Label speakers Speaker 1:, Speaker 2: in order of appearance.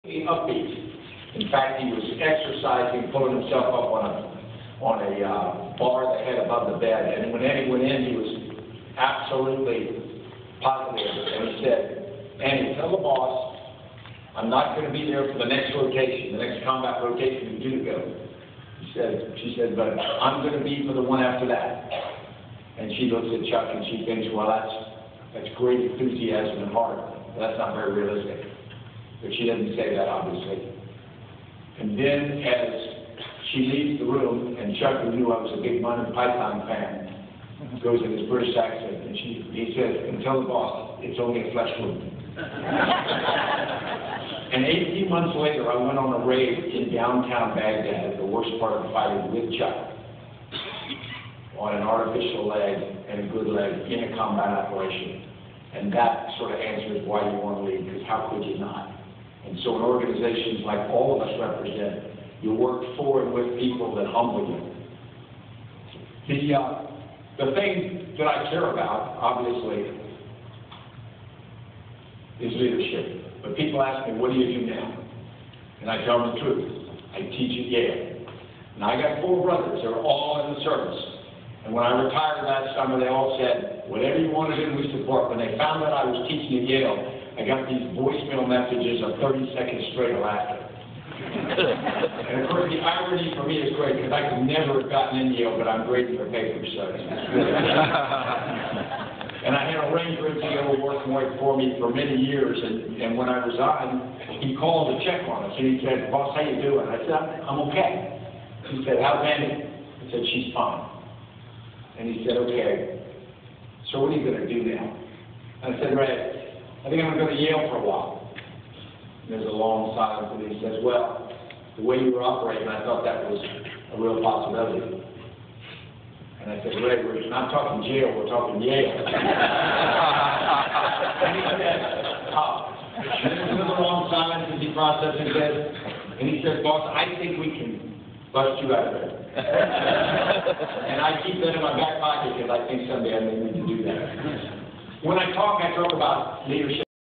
Speaker 1: Upbeat. In fact, he was exercising, pulling himself up on a bar that had above the bed. And when Annie went in, he was absolutely positive. And he said, "Annie, tell the boss I'm not going to be there for the next rotation, the next combat rotation you do go." She said, "But I'm going to be for the one after that." And she looks at Chuck and she thinks, "Well, that's great enthusiasm and heart. But that's not very realistic." But she doesn't say that, obviously. And then as she leaves the room, and Chuck, who knew I was a big Monty Python fan, goes in his British accent, and he says, "And tell the boss, it's only a flesh wound." And 18 months later, I went on a raid in downtown Baghdad, the worst part of the fighting, with Chuck, on an artificial leg and a good leg in a combat operation. And that sort of answers why you want to leave, because how could you not? And so in organizations like all of us represent, you work for and with people that humble you. The thing that I care about, obviously, is leadership. But people ask me, what do you do now? And I tell them the truth. I teach at Yale. And I got 4 brothers. They're all in the service. And when I retired last summer, they all said, "Whatever you want to do, we support." When they found out I was teaching at Yale, I got these voicemail messages of 30 seconds straight of laughter. And of course, the irony for me is great, because I could never have gotten in Yale, but I'm grading for papers, so it's really And I had a ranger at Yale working for me for many years, and when I resigned, he called to check on us, and he said, "Boss, how you doing?" I said, "I'm okay." He said, "How's Annie?" I said, "She's fine." And he said, "Okay, so what are you going to do now?" I said, "Ray, I think I'm going to go to Yale for a while." And there's a long silence, and he says, "Well, the way you were operating, I thought that was a real possibility." And I said, "Ray, we're not talking jail, we're talking Yale." And he said, and there was another long silence as he processed and said, and he said, "Boss, I think we can bust you out of there." And I keep that in my back pocket because I think someday I may need to do that. When I talk about leadership.